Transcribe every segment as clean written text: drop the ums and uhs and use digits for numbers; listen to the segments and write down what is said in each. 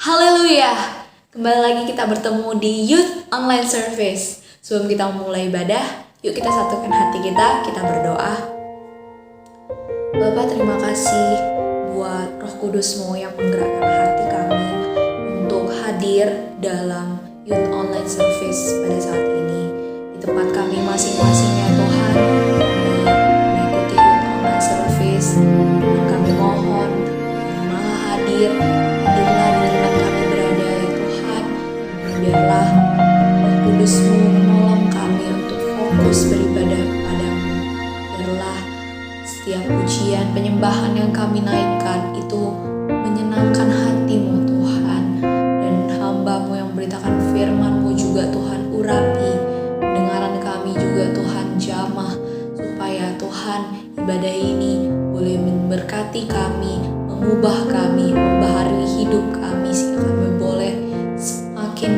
Haleluya! Kembali lagi kita bertemu di Youth Online Service. Sebelum kita memulai ibadah, yuk kita satukan hati kita berdoa. Bapak, terima kasih buat Roh Kudus-Mu yang menggerakkan hati kami untuk hadir dalam Youth Online Service pada saat ini. Di tempat kami masing-masing ya Tuhan, kami mengikuti Youth Online Service dan kami mohon terimalah hadirlah di tempat kami berada ya Tuhan. Biarlah Roh Kudus-Mu menolong kami untuk fokus beribadah kepadamu. Biarlah setiap pujian penyembahan yang kami naikkan itu menyenangkan hati-Mu Tuhan. Dan hamba-Mu yang memberitakan firman-Mu juga Tuhan urapi pendengaran kami juga Tuhan jamah, supaya Tuhan ibadah ini boleh memberkati kami, mengubah kami, membaharui hidup kami, sehingga kami boleh semakin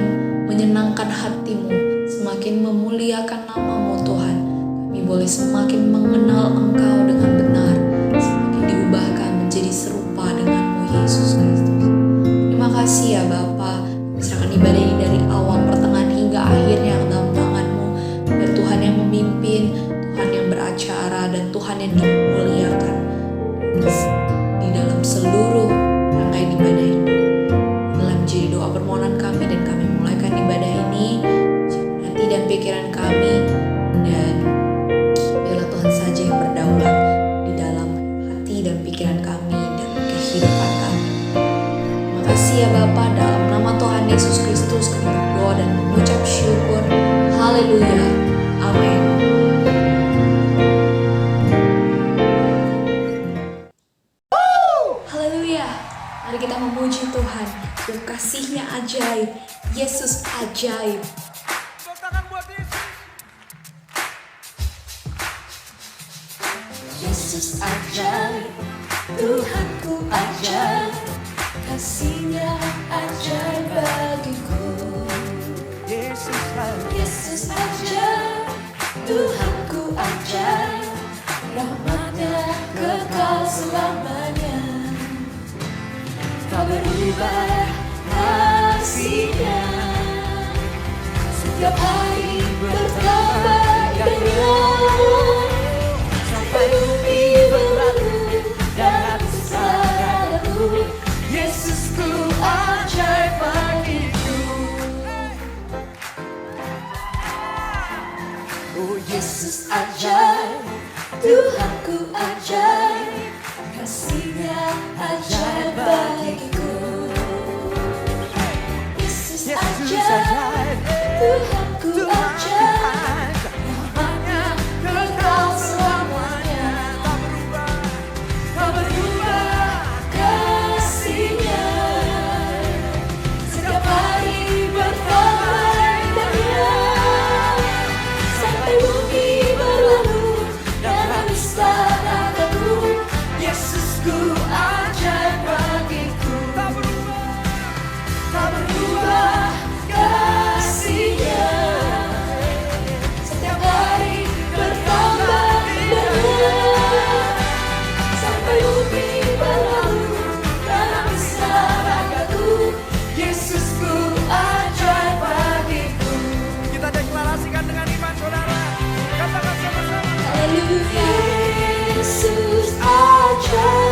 menyenangkan hati-Mu, semakin memuliakan nama-Mu Tuhan. Kami boleh semakin mengenal Engkau dengan benar, semakin diubahkan menjadi serupa dengan-Mu Yesus Kristus. Terima kasih ya Bapa, serahkan ibadah ini dari awal, pertengahan hingga akhirnya dalam tangan-Mu. Biar Tuhan yang memimpin, Tuhan yang beracara, dan Tuhan yang dimuliakan di dalam seluruh rangkaian ibadah ini. Inilah menjadi doa permohonan kami, dan kami mulaikan ibadah ini hati dan pikiran kami, dan biarlah Tuhan saja yang berdaulat di dalam hati dan pikiran kami dan kehidupan kami. Terima kasih ya Bapa, dalam nama Tuhan Yesus Kristus kami berdoa dan mengucap syukur. Haleluya. Amin. Haleluya. Mari kita memuji Tuhan. Kasih-Nya ajaib. Yesus ajaib. Yesus ajaib, Tuhanku ajaib, kasih-Nya ajaib bagiku. Yesus ajaib, Tuhanku ajaib, rahmat-Nya kekal selamanya. Tak berubah kasih-Nya, setiap hari bertambah indahnya. Sampai bumi berlalu dan sesadaku, Yesusku ajaib bagiku. Oh Yesus ajaib, Tuhanku ajaib, kasih-Nya ajaib bagiku. Yesus ajaib, Tuhanku ajaib, rahmat-Nya kekal selamanya. Tak berubah kasih-Nya, setiap hari bertambah indahnya. Sampai bumi berlalu dan habis kataku, Yesusku ajaib bagiku. Tak berubah kasih-Nya, setiap hari bertambah indahnya. Sampai bumi berlalu dan habis ragaku, Yesusku ajaib bagiku. Kita deklarasikan dengan iman saudara. Katakan sama-sama. Haleluya. Yesus ajaib,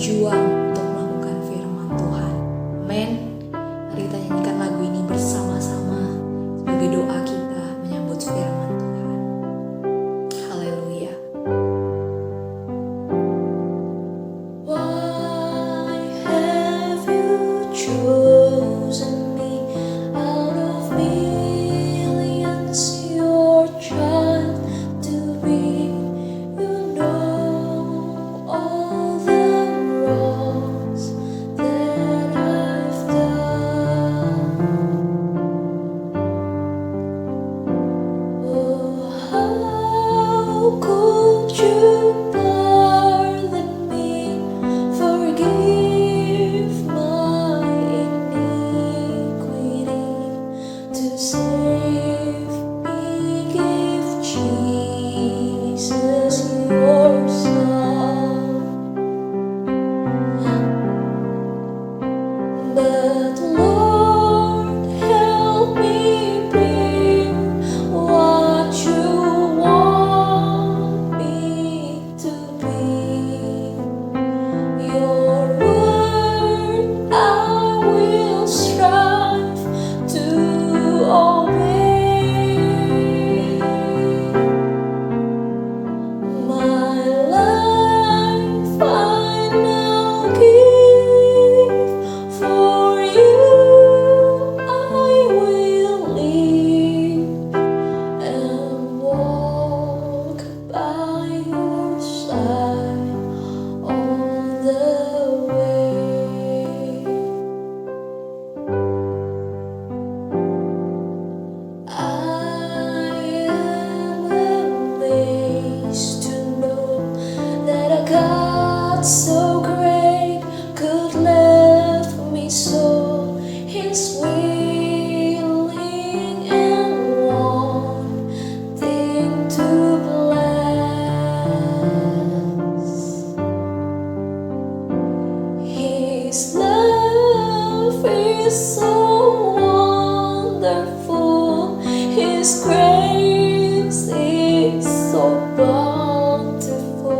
berjuang untuk melakukan firman Tuhan. Amin. Mari kita nyanyikan lagu ini bersama-sama sebagai doa kita menyambut firman Tuhan. Haleluya. Why have you chosen me out of millions, your child to be? You know all the wrongs that I've done. Oh, how could you pardon me, forgive my iniquity, to save me, give Jesus your Son. But Lord, help me be what you want me to be. Your word I will strive to obey. My life I now give, for you I will live and walk by your side all the way. I am amazed to know that a God so great could love me so. He's willing and wanting to bless. His love is so wonderful, His grace is so bountiful.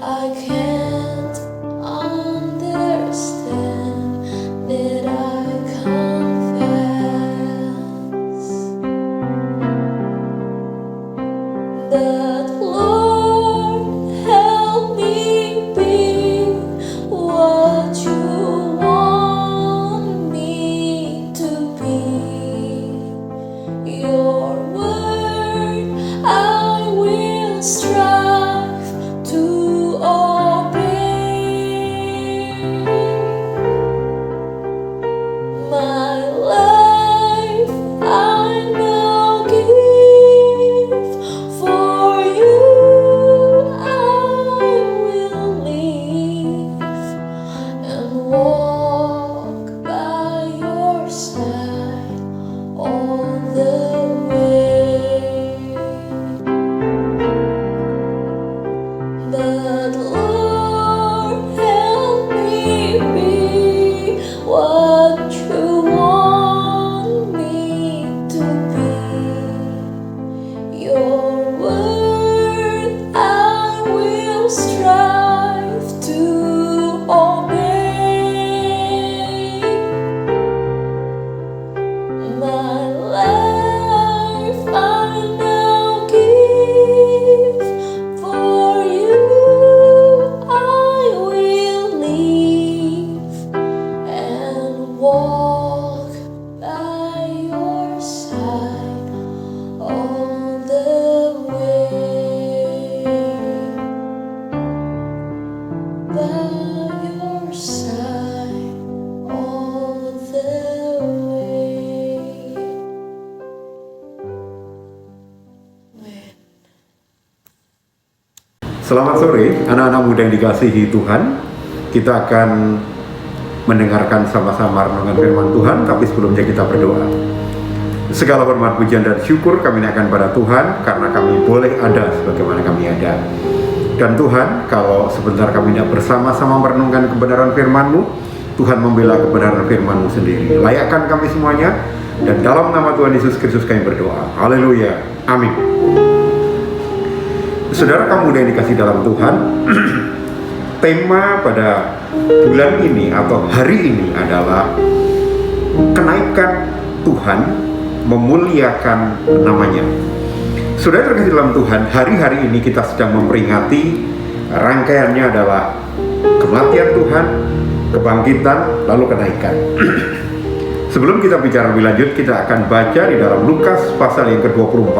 I can't understand that I confess. But Lord, help me be what you want me to be. Your word I will strive to obey. My life I now give, for you I will live and walk by your side all the way. But Lord, help me be what you want me to be. Your word I will strive to obey. My life I now give, for you I will live and walk by your side all the way. By your side all the way. Amen. Selamat sore, anak-anak muda yang dikasihi Tuhan. Kita akan mendengarkan sama-sama renungan firman Tuhan, tapi sebelumnya kita berdoa. Segala hormat, pujian, dan syukur kami naikkan pada Tuhan, karena kami boleh ada sebagaimana kami ada. Dan Tuhan, kalau sebentar kami tidak bersama-sama merenungkan kebenaran firman-Mu, Tuhan membela kebenaran firman-Mu sendiri. Layakkan kami semuanya, dan dalam nama Tuhan Yesus Kristus kami berdoa. Haleluya, amin. Saudara kamu yang dikasih dalam Tuhan, tema pada bulan ini atau hari ini adalah kenaikan Tuhan, memuliakan namanya. Saudara terkasih dalam Tuhan, hari-hari ini kita sedang memperingati, rangkaiannya adalah kematian Tuhan, kebangkitan, lalu kenaikan. Sebelum kita bicara lebih lanjut, kita akan baca di dalam Lukas pasal yang ke-24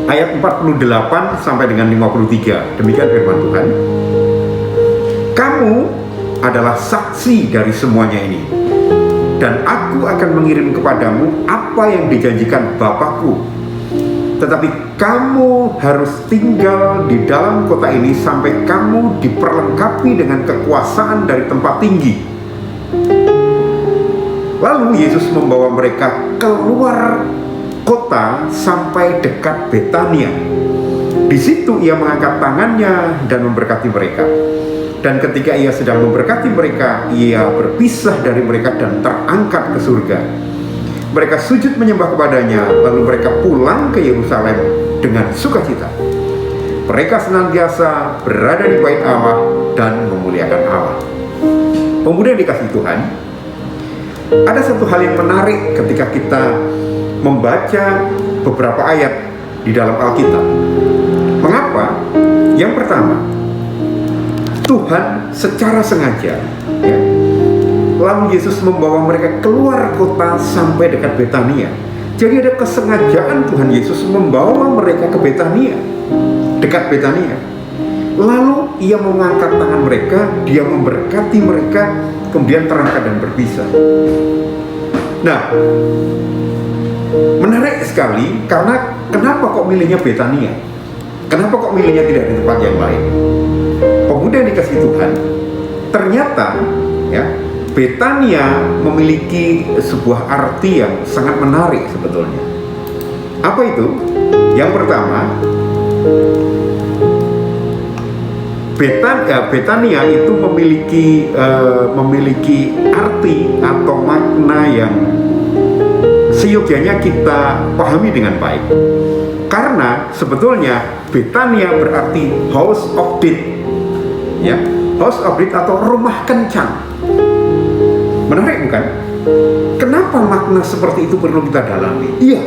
ayat 48 sampai dengan 53. Demikian firman Tuhan. Kamu adalah saksi dari semuanya ini, dan aku akan mengirim kepadamu apa yang dijanjikan Bapakku. Tetapi kamu harus tinggal di dalam kota ini sampai kamu diperlengkapi dengan kekuasaan dari tempat tinggi. Lalu Yesus membawa mereka keluar kota sampai dekat Betania. Di situ ia mengangkat tangannya dan memberkati mereka. Dan ketika ia sedang memberkati mereka, ia berpisah dari mereka dan terangkat ke surga. Mereka sujud menyembah kepadanya, lalu mereka pulang ke Yerusalem dengan sukacita. Mereka senantiasa berada di bait Allah dan memuliakan Allah. Pemuda yang dikasihi Tuhan, ada satu hal yang menarik ketika kita membaca beberapa ayat di dalam Alkitab. Mengapa? Yang pertama, Tuhan secara sengaja, lalu Yesus membawa mereka keluar kota sampai dekat Betania. Jadi ada kesengajaan Tuhan Yesus membawa mereka ke Betania, dekat Betania. Lalu ia mengangkat tangan mereka, dia memberkati mereka, kemudian terangkat dan berpisah. Nah, menarik sekali karena kenapa kok milihnya Betania? Kenapa kok milihnya tidak di tempat yang lain? Pemuda yang dikasihi Tuhan, ternyata ya, Betania memiliki sebuah arti yang sangat menarik sebetulnya. Apa itu? Yang pertama, Betania itu memiliki arti atau makna yang seyogyanya kita pahami dengan baik. Karena sebetulnya Betania berarti house of death, ya, house of death atau rumah kencang. Menarik bukan? Kenapa makna seperti itu perlu kita dalami? Iya,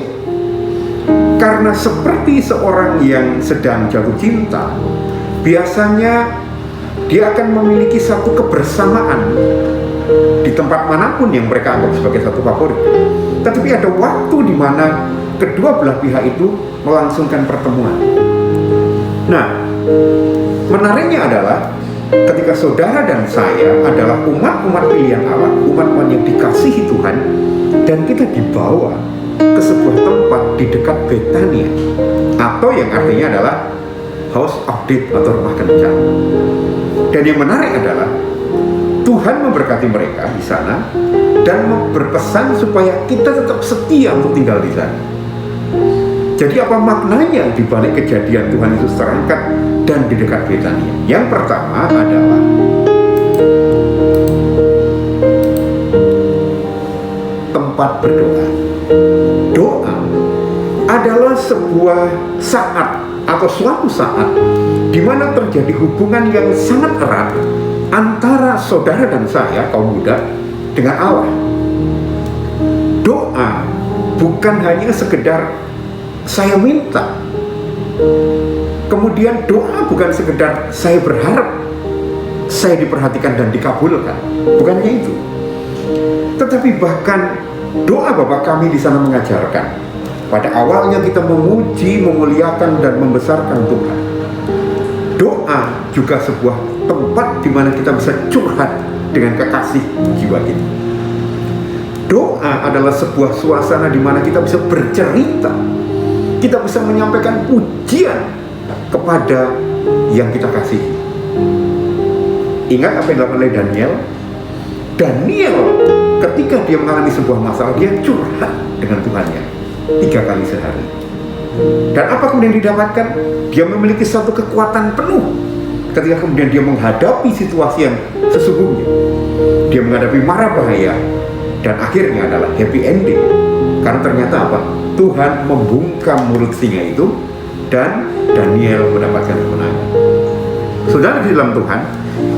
karena seperti seorang yang sedang jatuh cinta, biasanya dia akan memiliki satu kebersamaan di tempat manapun yang mereka anggap sebagai satu favorit. Tetapi ada waktu di mana kedua belah pihak itu melangsungkan pertemuan. Nah, menariknya adalah ketika saudara dan saya adalah umat-umat pilihan Allah, umat-umat yang dikasihi Tuhan, dan kita dibawa ke sebuah tempat di dekat Betania, atau yang artinya adalah house of death atau rumah kencang. Dan yang menarik adalah Tuhan memberkati mereka di sana dan berpesan supaya kita tetap setia untuk tinggal di sana. Jadi apa maknanya di balik kejadian Tuhan Yesus terangkat dan di dekat Betania? Yang pertama adalah tempat berdoa. Doa adalah sebuah saat atau suatu saat di mana terjadi hubungan yang sangat erat antara saudara dan saya, kaum muda, dengan Allah. Doa bukan hanya sekedar saya minta, kemudian doa bukan sekedar saya berharap saya diperhatikan dan dikabulkan, bukannya itu. Tetapi bahkan doa Bapa kami di sana mengajarkan, pada awalnya kita memuji, memuliakan dan membesarkan Tuhan. Doa juga sebuah tempat di mana kita bisa curhat dengan kekasih jiwa kita. Doa adalah sebuah suasana di mana kita bisa bercerita, kita bisa menyampaikan pujian kepada yang kita kasih. Ingat apa yang dilakukan oleh Daniel? Daniel ketika dia mengalami sebuah masalah, dia curhat dengan Tuhannya 3 kali sehari. Dan apa kemudian didapatkan? Dia memiliki satu kekuatan penuh ketika kemudian dia menghadapi situasi yang sesungguhnya. Dia menghadapi mara bahaya dan akhirnya adalah happy ending. Karena ternyata apa? Tuhan membungkam mulut singa itu dan Daniel mendapatkan kemenangan. Saudara di dalam Tuhan,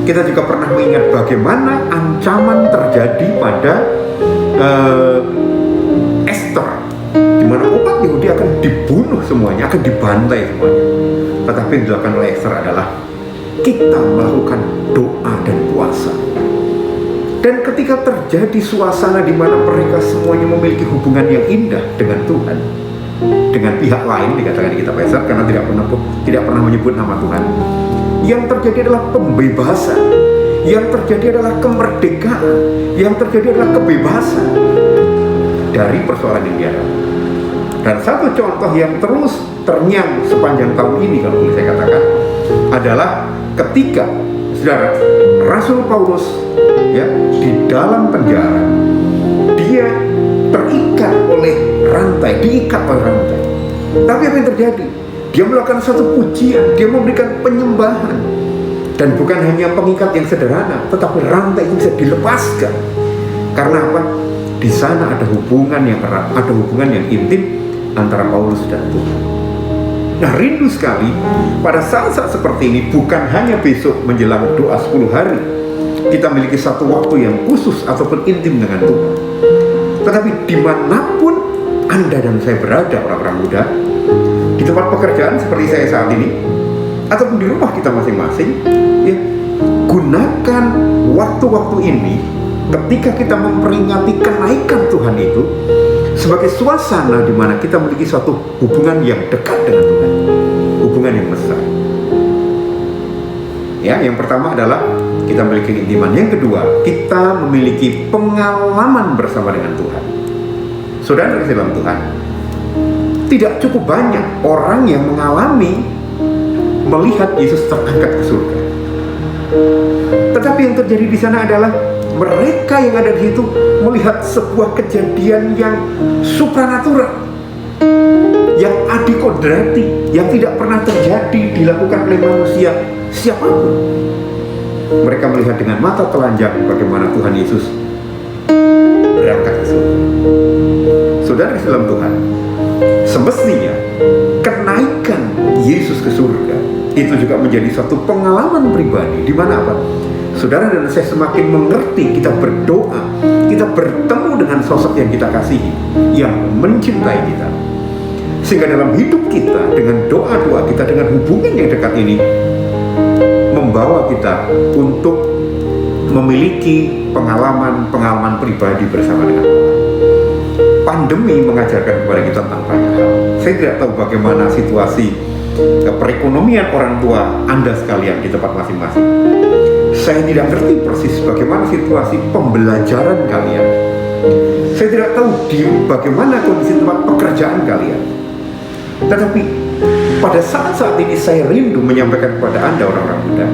kita juga pernah mengingat bagaimana ancaman terjadi pada Esther, di mana umat Yahudi akan dibunuh semuanya, akan dibantai semuanya. Tetapi yang dilakukan oleh Esther adalah kita melakukan doa dan puasa. Dan ketika terjadi suasana di mana mereka semuanya memiliki hubungan yang indah dengan Tuhan, dengan pihak lain dikatakan di kitab Esther, karena tidak pernah menyebut nama Tuhan, yang terjadi adalah pembebasan, yang terjadi adalah kemerdekaan, yang terjadi adalah kebebasan dari persoalan yang dia alami. Dan satu contoh yang terus terngiang sepanjang tahun ini, kalau boleh saya katakan, adalah ketika saudara Rasul Paulus ya di dalam penjara, dia terikat oleh rantai, diikat oleh rantai. Tapi apa yang terjadi? Dia melakukan satu pujian, dia memberikan penyembahan, dan bukan hanya pengikat yang sederhana, tetapi rantai itu bisa dilepaskan. Karena apa? Di sana ada hubungan yang erat, ada hubungan yang intim antara Paulus dan Tuhan. Nah, rindu sekali pada saat-saat seperti ini, bukan hanya besok menjelang doa 10 hari kita memiliki satu waktu yang khusus ataupun intim dengan Tuhan, tetapi dimanapun Anda dan saya berada, orang-orang muda, di tempat pekerjaan seperti saya saat ini, ataupun di rumah kita masing-masing, ya, gunakan waktu-waktu ini ketika kita memperingati kenaikan Tuhan itu sebagai suasana di mana kita memiliki suatu hubungan yang dekat dengan Tuhan, hubungan yang besar. Ya, yang pertama adalah kita memiliki keintiman. Yang kedua, kita memiliki pengalaman bersama dengan Tuhan. Saudara di dalam Tuhan, tidak cukup banyak orang yang mengalami melihat Yesus terangkat ke surga. Tetapi yang terjadi di sana adalah mereka yang ada di situ melihat sebuah kejadian yang supranatural, yang adikodrati, yang tidak pernah terjadi dilakukan oleh manusia siapapun. Mereka melihat dengan mata telanjang bagaimana Tuhan Yesus berangkat ke surga. Saudara di dalam Tuhan, semestinya kenaikan Yesus ke surga itu juga menjadi suatu pengalaman pribadi, di mana apa? Saudara dan saya semakin mengerti, kita berdoa, kita bertemu dengan sosok yang kita kasihi, yang mencintai kita, sehingga dalam hidup kita, dengan doa-doa kita, dengan hubungan yang dekat ini, membawa kita untuk memiliki pengalaman pribadi bersama dengan Allah. Pandemi mengajarkan kepada kita tentang banyak hal. Saya tidak tahu bagaimana situasi perekonomian orang tua Anda sekalian di tempat masing-masing. Saya tidak ngerti persis bagaimana situasi pembelajaran kalian. Saya tidak tahu bagaimana kondisi tempat pekerjaan kalian. Tetapi pada saat-saat ini saya rindu menyampaikan kepada Anda, orang-orang muda,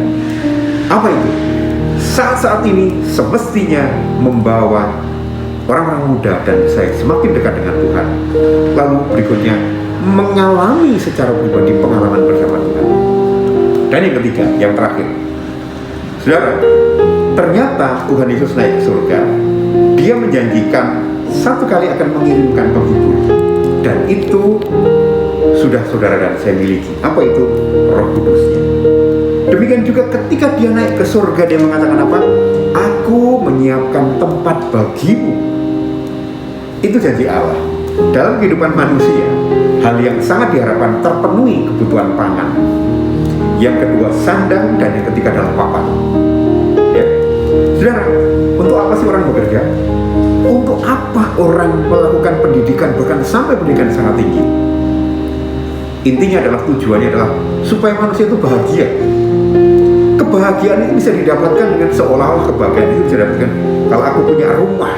apa itu? Saat-saat ini semestinya membawa orang-orang muda dan saya semakin dekat dengan Tuhan. Lalu berikutnya, mengalami secara pribadi pengalaman bersama Tuhan. Dan yang ketiga, yang terakhir, saudara, ternyata Tuhan Yesus naik ke surga. Dia menjanjikan satu kali akan mengirimkan penghibur, dan itu sudah saudara dan saya miliki. Apa itu? Roh Kudusnya. Demikian juga ketika dia naik ke surga, dia mengatakan apa? Aku menyiapkan tempat bagimu. Itu janji Allah. Dalam kehidupan manusia, hal yang sangat diharapkan terpenuhi kebutuhan pangan. Yang kedua sandang, dan yang ketiga adalah papan. Ya, saudara, untuk apa sih orang bekerja? Untuk apa orang melakukan pendidikan, bahkan sampai pendidikan sangat tinggi? Intinya adalah, tujuannya adalah supaya manusia itu bahagia. Kebahagiaan itu bisa didapatkan dengan seolah-olah kebahagiaan itu bisa didapatkan kalau aku punya rumah.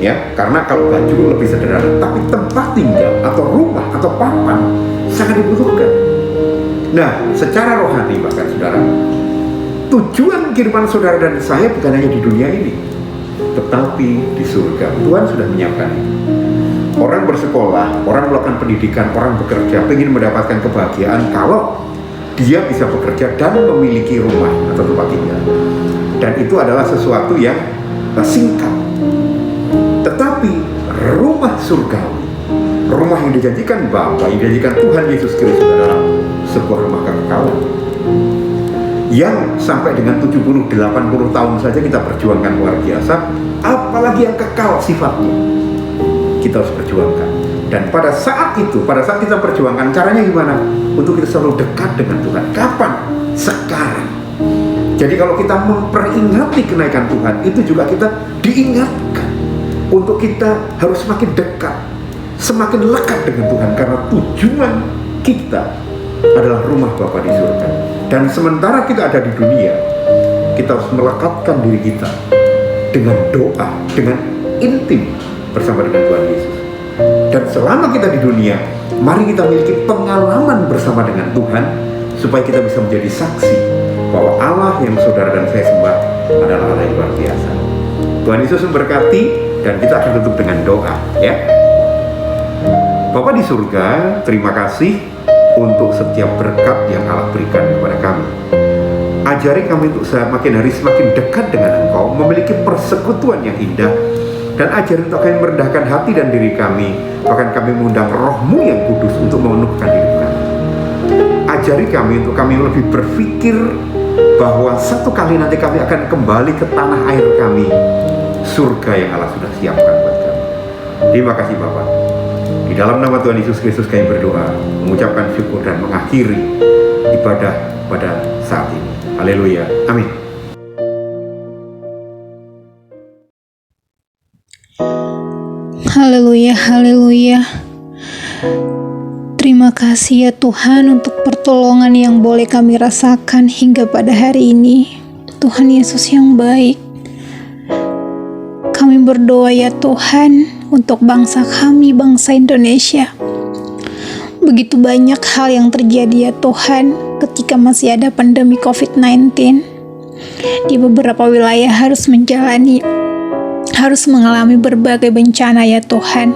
Ya, karena kalau baju lebih sederhana, tapi tempat tinggal atau rumah atau papan sangat dibutuhkan. Nah, secara rohani bahkan saudara, tujuan kehidupan saudara dan saya bukan hanya di dunia ini, tetapi di surga. Tuhan sudah menyiapkan itu. Orang bersekolah, orang melakukan pendidikan, orang bekerja, ingin mendapatkan kebahagiaan kalau dia bisa bekerja dan memiliki rumah atau tempat tinggal. Dan itu adalah sesuatu yang singkat. Tetapi rumah surgawi, rumah yang dijanjikan Bapa, yang dijanjikan Tuhan Yesus Kristus adalah sebuah rumah kekekalan. yang sampai dengan 70-80 tahun saja kita perjuangkan luar biasa, apalagi yang kekal sifatnya, kita harus perjuangkan. Dan pada saat itu, pada saat kita perjuangkan, caranya gimana? Untuk kita selalu dekat dengan Tuhan. Kapan? Sekarang. Jadi kalau kita memperingati kenaikan Tuhan, itu juga kita diingatkan untuk kita harus semakin dekat, semakin lekat dengan Tuhan, karena tujuan kita adalah rumah Bapa di surga. Dan sementara kita ada di dunia, kita harus melekatkan diri kita dengan doa, dengan intim bersama dengan Tuhan Yesus. Dan selama kita di dunia, mari kita memiliki pengalaman bersama dengan Tuhan, supaya kita bisa menjadi saksi bahwa Allah yang saudara dan saya sembah adalah Allah yang luar biasa. Tuhan Yesus memberkati, dan kita akan tutup dengan doa, ya. Bapa di surga, terima kasih untuk setiap berkat yang Allah berikan kepada kami. Ajari kami untuk semakin hari semakin dekat dengan Engkau, memiliki persekutuan yang indah, dan ajari untuk kami merendahkan hati dan diri kami, bahkan kami mengundang Roh-Mu yang kudus untuk memenuhkan hidup kami. Ajari kami untuk kami lebih berpikir bahwa satu kali nanti kami akan kembali ke tanah air kami, surga yang Allah sudah siapkan buat kami. Terima kasih Bapak. Di dalam nama Tuhan Yesus Kristus kami berdoa, mengucapkan syukur dan mengakhiri ibadah pada saat ini. Haleluya. Amin. Haleluya, haleluya. Terima kasih ya Tuhan untuk pertolongan yang boleh kami rasakan hingga pada hari ini. Tuhan Yesus yang baik, kami berdoa ya Tuhan untuk bangsa kami, bangsa Indonesia. Begitu banyak hal yang terjadi ya Tuhan ketika masih ada pandemi COVID-19. Di beberapa wilayah harus mengalami berbagai bencana ya Tuhan.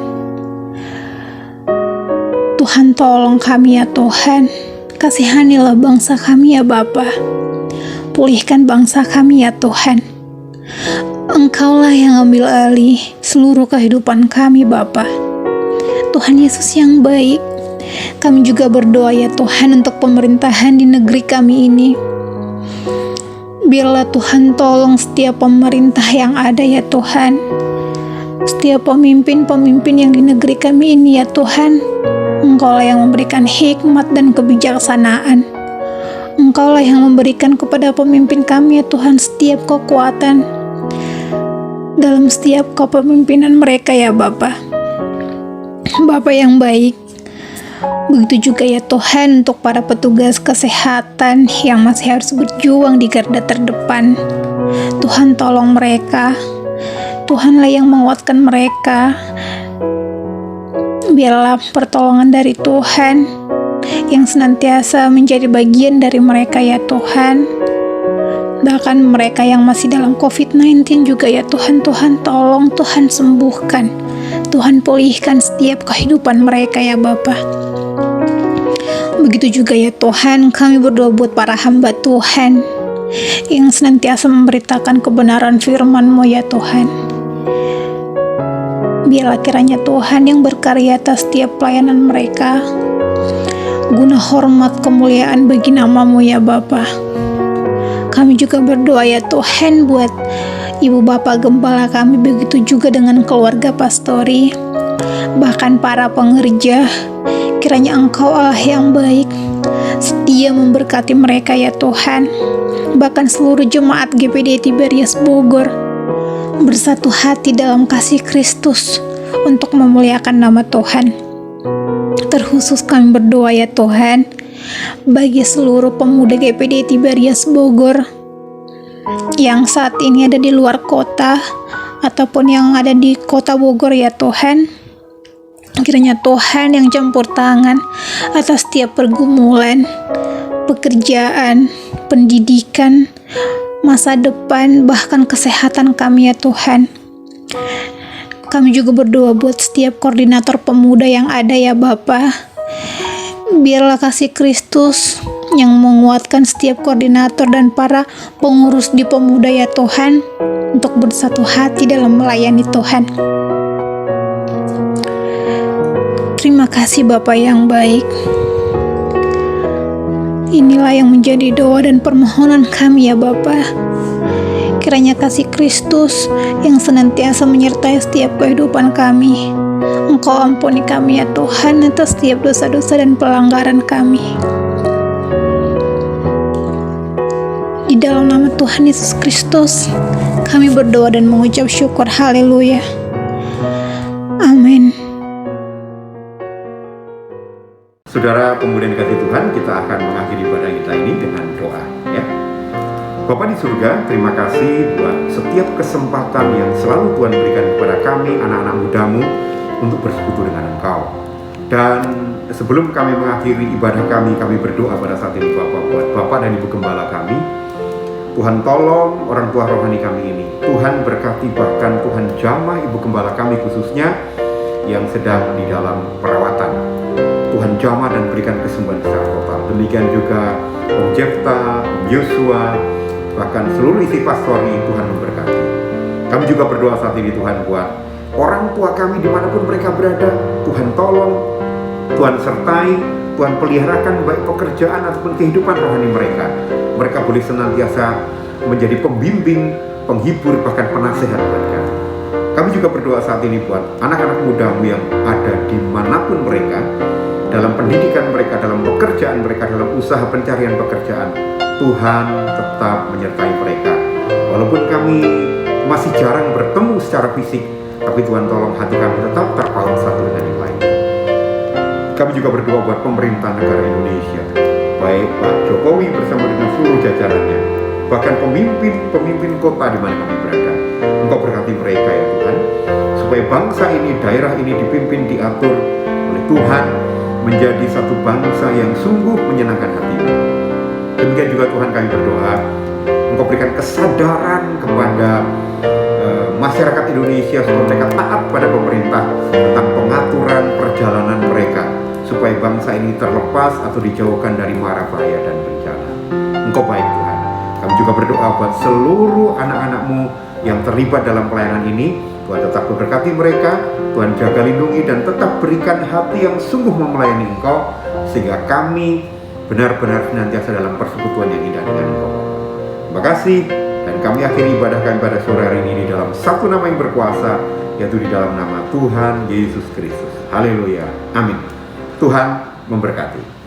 Tuhan tolong kami ya Tuhan. Kasihanilah bangsa kami ya Bapa. Pulihkan bangsa kami ya Tuhan. Engkaulah yang ambil alih seluruh kehidupan kami Bapa. Tuhan Yesus yang baik, kami juga berdoa ya Tuhan untuk pemerintahan di negeri kami ini. Biarlah Tuhan tolong setiap pemerintah yang ada ya Tuhan. Setiap pemimpin-pemimpin yang di negeri kami ini ya Tuhan. Engkaulah yang memberikan hikmat dan kebijaksanaan. Engkaulah yang memberikan kepada pemimpin kami ya Tuhan setiap kekuatan dalam setiap kepemimpinan mereka ya Bapa. Bapa yang baik, begitu juga ya Tuhan untuk para petugas kesehatan yang masih harus berjuang di garda terdepan. Tuhan tolong mereka, Tuhanlah yang menguatkan mereka. Biarlah pertolongan dari Tuhan yang senantiasa menjadi bagian dari mereka ya Tuhan. Bahkan mereka yang masih dalam COVID-19 juga ya Tuhan, Tuhan tolong, Tuhan sembuhkan, Tuhan pulihkan setiap kehidupan mereka ya Bapa. Begitu juga ya Tuhan, kami berdoa buat para hamba Tuhan yang senantiasa memberitakan kebenaran firman-Mu ya Tuhan. Biarlah kiranya Tuhan yang berkarya atas setiap pelayanan mereka, guna hormat kemuliaan bagi nama-Mu ya Bapa. Kami juga berdoa ya Tuhan buat Ibu Bapak Gembala kami, begitu juga dengan keluarga pastori, bahkan para pengerja. Kiranya Engkau Allah yang baik, setia memberkati mereka ya Tuhan. Bahkan seluruh jemaat GPD Tiberias Bogor bersatu hati dalam kasih Kristus untuk memuliakan nama Tuhan. Terkhusus kami berdoa ya Tuhan bagi seluruh pemuda GPD Tiberias Bogor yang saat ini ada di luar kota ataupun yang ada di kota Bogor ya Tuhan. Kiranya Tuhan yang campur tangan atas setiap pergumulan, pekerjaan, pendidikan, masa depan, bahkan kesehatan kami ya Tuhan. Kami juga berdoa buat setiap koordinator pemuda yang ada ya Bapa. Biarlah kasih Kristus yang menguatkan setiap koordinator dan para pengurus di pemuda ya Tuhan, untuk bersatu hati dalam melayani Tuhan. Terima kasih Bapa yang baik. Inilah yang menjadi doa dan permohonan kami ya Bapa. Kiranya kasih Kristus yang senantiasa menyertai setiap kehidupan kami. Engkau ampuni kami ya Tuhan atas setiap dosa-dosa dan pelanggaran kami. Di dalam nama Tuhan Yesus Kristus, kami berdoa dan mengucap syukur. Haleluya. Amin. Saudara pemuda yang dikasihi Tuhan, kita akan mengakhiri ibadah kita ini dengan doa, ya. Bapa di surga, terima kasih buat setiap kesempatan yang selalu Tuhan berikan kepada kami, anak-anak mudamu, untuk bersekutu dengan Engkau. Dan sebelum kami mengakhiri ibadah kami berdoa pada saat ini Bapak, buat Bapak dan Ibu Gembala kami. Tuhan tolong orang tua rohani kami ini. Tuhan berkati, bahkan Tuhan jamah Ibu Gembala kami khususnya yang sedang di dalam perawatan. Tuhan jamah dan berikan kesembuhan secara total. Demikian juga Om Jefta, Om Yosua, bahkan seluruh isi pastori, Tuhan memberkati. Kami juga berdoa saat ini Tuhan buat orang tua kami dimanapun mereka berada. Tuhan tolong, Tuhan sertai, Tuhan peliharakan baik pekerjaan ataupun kehidupan rohani mereka. Mereka boleh senantiasa menjadi pembimbing, penghibur, bahkan penasehat buat kami. Kami juga berdoa saat ini buat anak-anak mudamu yang ada dimanapun mereka, dalam pendidikan mereka, dalam pekerjaan mereka, dalam usaha pencarian pekerjaan. Tuhan tetap menyertai mereka. Walaupun kami masih jarang bertemu secara fisik, tapi Tuhan tolong hati kami tetap terpaut satu dengan yang lain. Kami juga berdoa buat pemerintah negara Indonesia, baik Pak Jokowi bersama dengan seluruh jajarannya, bahkan pemimpin kota di mana kami berada. Engkau berkati mereka ya Tuhan, supaya bangsa ini, daerah ini dipimpin, diatur oleh Tuhan, menjadi satu bangsa yang sungguh menyenangkan hati-Mu. Demikian juga Tuhan kami berdoa, Engkau berikan kesadaran kepada masyarakat Indonesia supaya mereka taat pada pemerintah tentang pengaturan perjalanan mereka, supaya bangsa ini terlepas atau dijauhkan dari mara bahaya dan bencana. Engkau baik Tuhan. Kami juga berdoa buat seluruh anak-anak-Mu yang terlibat dalam pelayanan ini. Tuhan tetap memberkati mereka, Tuhan jaga lindungi, dan tetap berikan hati yang sungguh melayani Engkau, sehingga kami benar-benar senantiasa dalam persekutuan yang indah dengan Engkau. Terima kasih, dan kami akhiri ibadah kami pada sore hari ini di dalam satu nama yang berkuasa, yaitu di dalam nama Tuhan Yesus Kristus. Haleluya, amin. Tuhan memberkati.